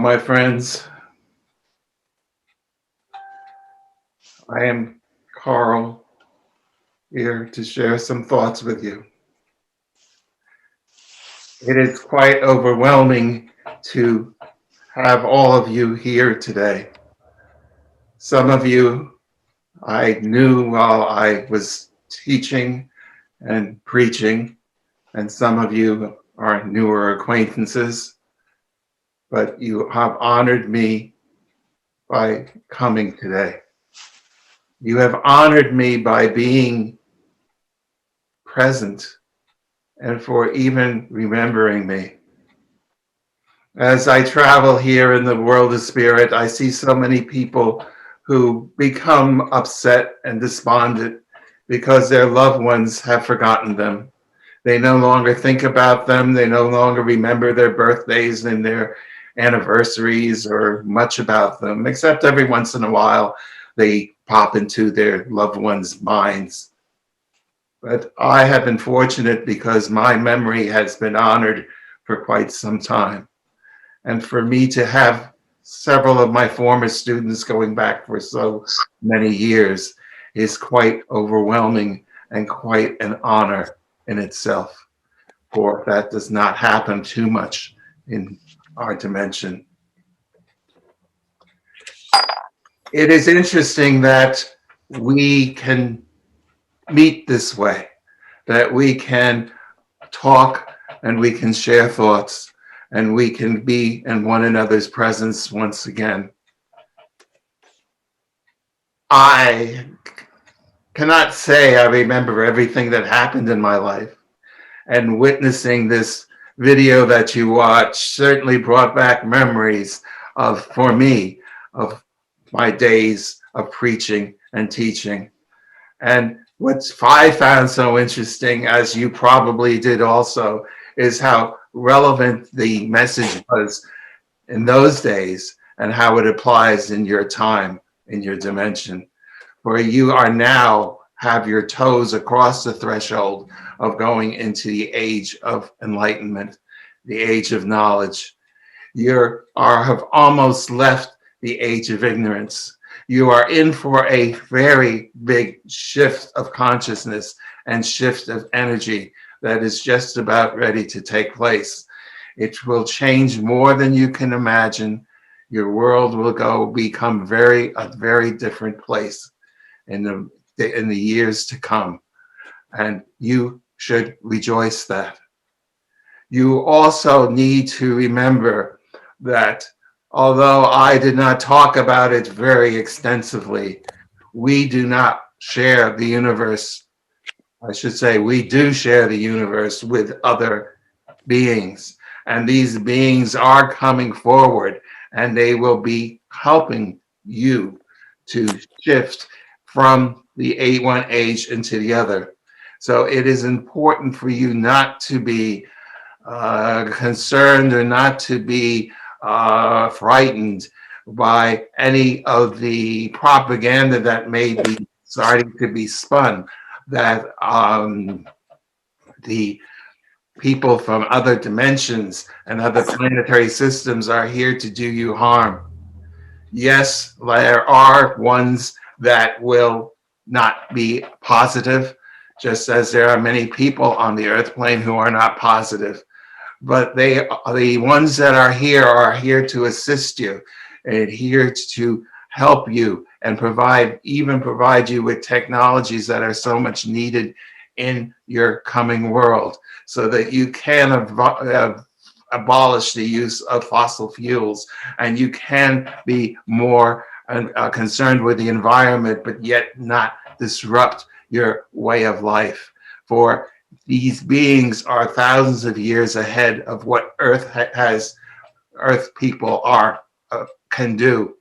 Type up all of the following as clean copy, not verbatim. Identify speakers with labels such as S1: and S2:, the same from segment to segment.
S1: my friends. I am Carl, here to share some thoughts with you. It is quite overwhelming to have all of you here today. Some of you I knew while I was teaching and preaching, and some of you are newer acquaintances, but you have honored me by coming today. You have honored me by being present and for even remembering me. As I travel here in the world of spirit, I see so many people who become upset and despondent because their loved ones have forgotten them. They no longer think about them. They no longer remember their birthdays and their anniversaries or much about them, except every once in a while they pop into their loved ones' minds. But I have been fortunate because my memory has been honored for quite some time. And for me to have several of my former students going back for so many years is quite overwhelming and quite an honor in itself, for that does not happen too much in our dimension. It is interesting that we can meet this way, that we can talk and we can share thoughts and we can be in one another's presence once again. I cannot say I remember everything that happened in my life, and witnessing this video that you watched certainly brought back memories of, for me, of my days of preaching and teaching. And what I found so interesting, as you probably did also, is how relevant the message was in those days and how it applies in your time, in your dimension, where you are now have your toes across the threshold of going into the age of enlightenment, the age of knowledge. You have almost left the age of ignorance. You are in for a very big shift of consciousness and shift of energy that is just about ready to take place. It will change more than you can imagine. Your world will become a very different place in the years to come. And you should rejoice that. You also need to remember that although I did not talk about it very extensively, we do not share the universe. I should say, we do share the universe with other beings. And these beings are coming forward and they will be helping you to shift from the one age into the other. So it is important for you not to be concerned or not to be frightened by any of the propaganda that may be starting to be spun, that the people from other dimensions and other planetary systems are here to do you harm. Yes, there are ones that will not be positive, just as there are many people on the earth plane who are not positive. But the ones that are here to assist you and here to help you and provide you with technologies that are so much needed in your coming world, so that you can abolish the use of fossil fuels and you can be more concerned with the environment, but yet not disrupt your way of life. For these beings are thousands of years ahead of what Earth people can do.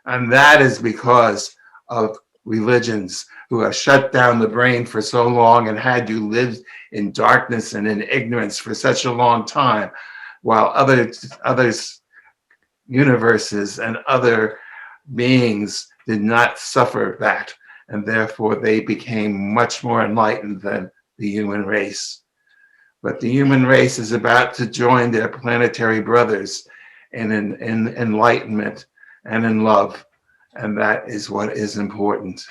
S1: And that is because of religions who have shut down the brain for so long and had you live in darkness and in ignorance for such a long time, while other universes and other beings did not suffer that. And therefore they became much more enlightened than the human race. But the human race is about to join their planetary brothers in enlightenment and in love. And that is what is important.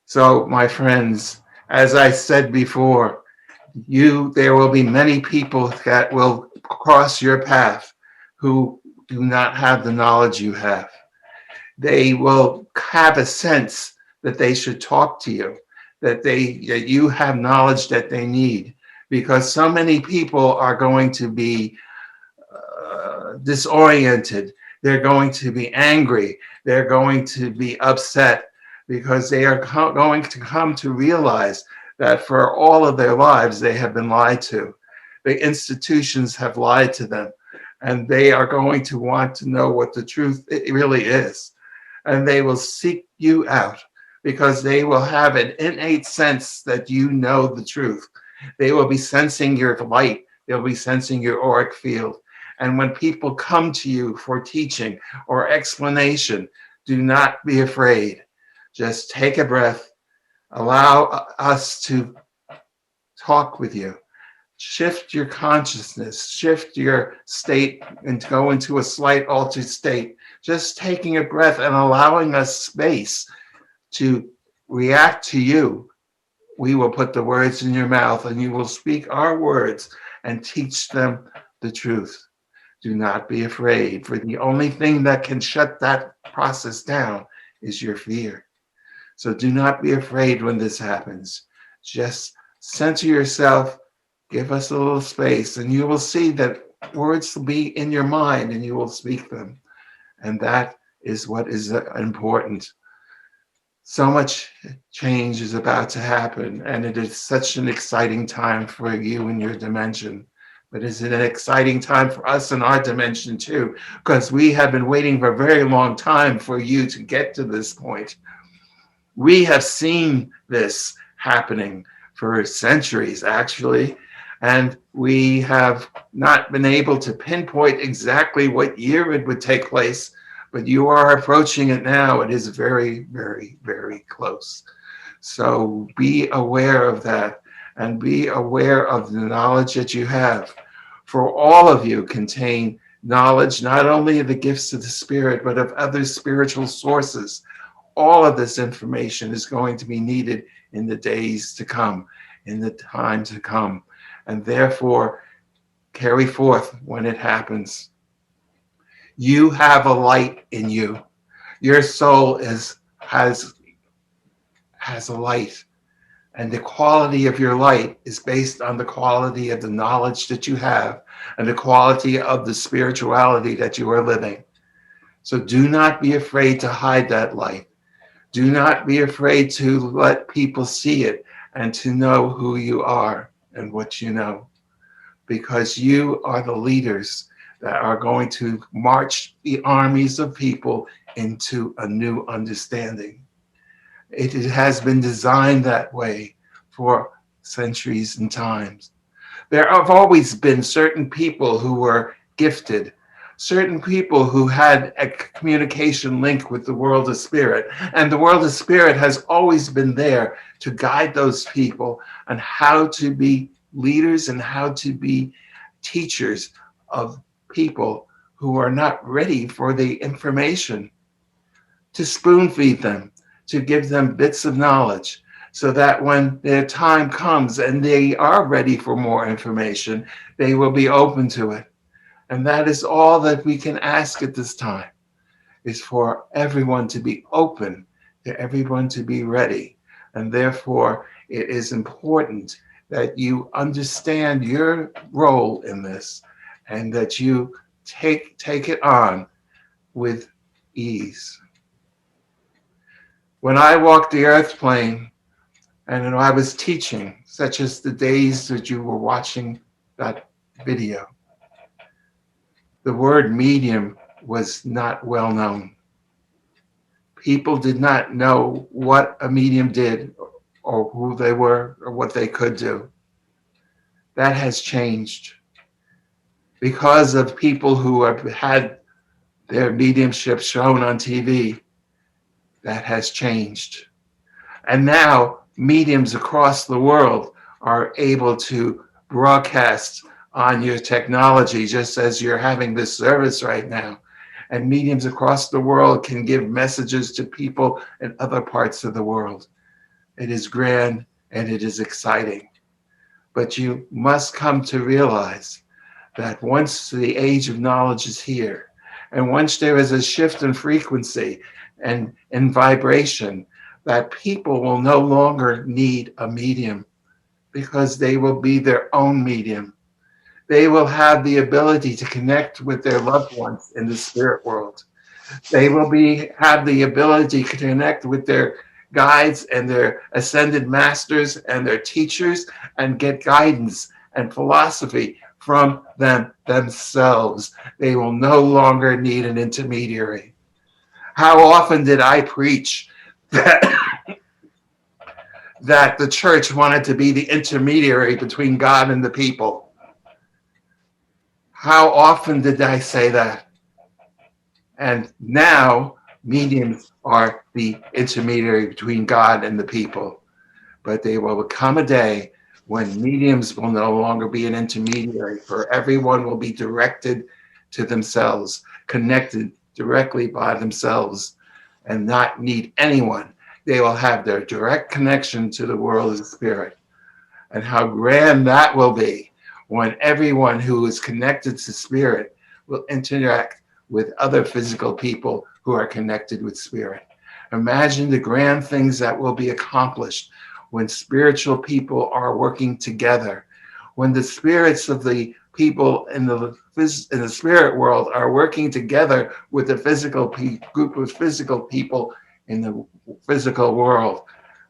S1: So, my friends, as I said before, there will be many people that will cross your path who do not have the knowledge you have. They will have a sense that they should talk to you, that you have knowledge that they need, because so many people are going to be disoriented. They're going to be angry. They're going to be upset because they are going to come to realize that for all of their lives, they have been lied to. The institutions have lied to them, and they are going to want to know what the truth it really is. And they will seek you out because they will have an innate sense that you know the truth. They will be sensing your light. They'll be sensing your auric field. And when people come to you for teaching or explanation, do not be afraid. Just take a breath. Allow us to talk with you. Shift your consciousness, shift your state, and go into a slight altered state. Just taking a breath and allowing us space to react to you. We will put the words in your mouth and you will speak our words and teach them the truth. Do not be afraid, for the only thing that can shut that process down is your fear. So do not be afraid when this happens. Just center yourself, give us a little space, and you will see that words will be in your mind and you will speak them. And that is what is important. So much change is about to happen, and it is such an exciting time for you in your dimension. But is it an exciting time for us in our dimension too? Because we have been waiting for a very long time for you to get to this point. We have seen this happening for centuries, actually, and we have not been able to pinpoint exactly what year it would take place, but you are approaching it now. It is very, very, very close. So be aware of that and be aware of the knowledge that you have. For all of you contain knowledge, not only of the gifts of the Spirit, but of other spiritual sources. All of this information is going to be needed in the days to come, in the time to come. And therefore, carry forth when it happens. You have a light in you. Your soul has a light. And the quality of your light is based on the quality of the knowledge that you have and the quality of the spirituality that you are living. So do not be afraid to hide that light. Do not be afraid to let people see it and to know who you are and what you know, because you are the leaders that are going to march the armies of people into a new understanding. It has been designed that way for centuries and times. There have always been certain people who were gifted, certain people who had a communication link with the world of spirit. And the world of spirit has always been there to guide those people on how to be leaders and how to be teachers of people who are not ready for the information, to spoon feed them, to give them bits of knowledge, so that when their time comes and they are ready for more information, they will be open to it. And that is all that we can ask at this time, is for everyone to be open, to everyone to be ready. And therefore, it is important that you understand your role in this and that you take it on with ease. When I walked the earth plane and I was teaching, such as the days that you were watching that video, the word medium was not well known. People did not know what a medium did or who they were or what they could do. That has changed because of people who have had their mediumship shown on TV. That has changed. And now mediums across the world are able to broadcast on your technology, just as you're having this service right now. And mediums across the world can give messages to people in other parts of the world. It is grand and it is exciting. But you must come to realize that once the age of knowledge is here, and once there is a shift in frequency and in vibration, that people will no longer need a medium because they will be their own medium. They will have the ability to connect with their loved ones in the spirit world. They will have the ability to connect with their guides and their ascended masters and their teachers and get guidance and philosophy from them themselves. They will no longer need an intermediary. How often did I preach that the church wanted to be the intermediary between God and the people? How often did I say that? And now mediums are the intermediary between God and the people. But there will come a day when mediums will no longer be an intermediary, for everyone will be directed to themselves, connected directly by themselves, and not need anyone. They will have their direct connection to the world of the spirit. And how grand that will be when everyone who is connected to spirit will interact with other physical people who are connected with spirit. Imagine the grand things that will be accomplished when spiritual people are working together, when the spirits of the people in the spirit world are working together with the physical group of physical people in the physical world.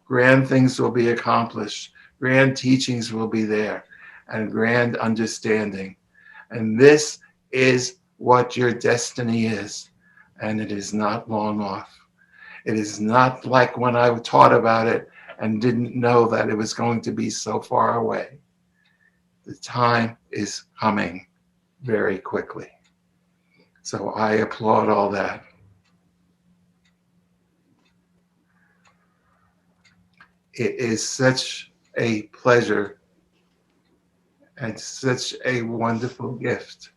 S1: Grand things will be accomplished. Grand teachings will be there, and grand understanding. And this is what your destiny is, and it is not long off. It is not like when I taught about it and didn't know that it was going to be so far away. The time is coming very quickly. So I applaud all that. It is such a pleasure and such a wonderful gift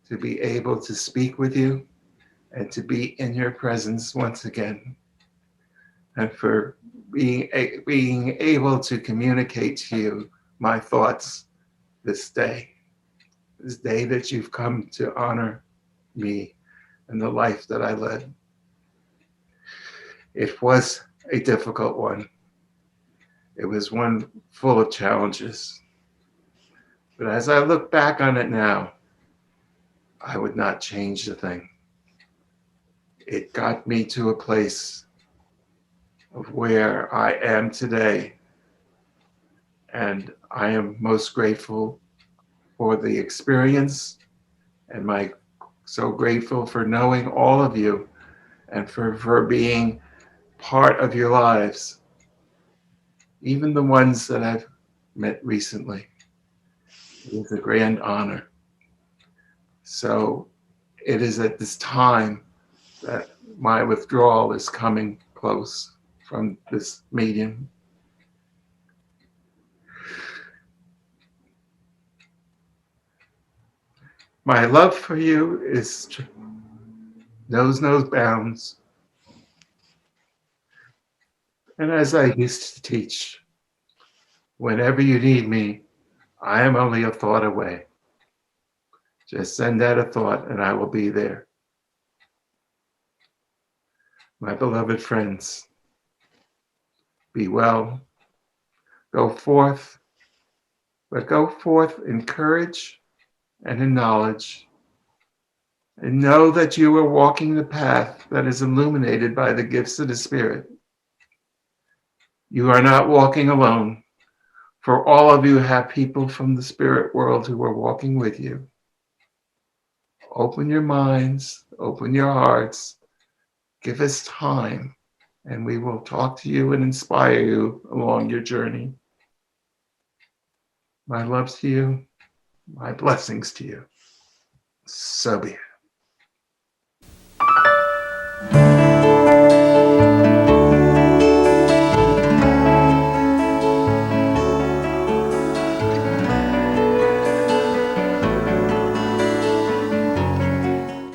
S1: to be able to speak with you and to be in your presence once again, and for being able to communicate to you my thoughts this day that you've come to honor me and the life that I led. It was a difficult one. It was one full of challenges. But as I look back on it now, I would not change a thing. It got me to a place of where I am today. And I am most grateful for the experience, and so grateful for knowing all of you and for being part of your lives, even the ones that I've met recently. It is a grand honor. So it is at this time that my withdrawal is coming close from this medium. My love for you knows no bounds. And as I used to teach, whenever you need me, I am only a thought away. Just send out a thought and I will be there. My beloved friends, be well, go forth, but go forth in courage and in knowledge, and know that you are walking the path that is illuminated by the gifts of the Spirit. You are not walking alone, for all of you have people from the spirit world who are walking with you. Open your minds, open your hearts, give us time, and we will talk to you and inspire you along your journey. My love to you, my blessings to you. So be it.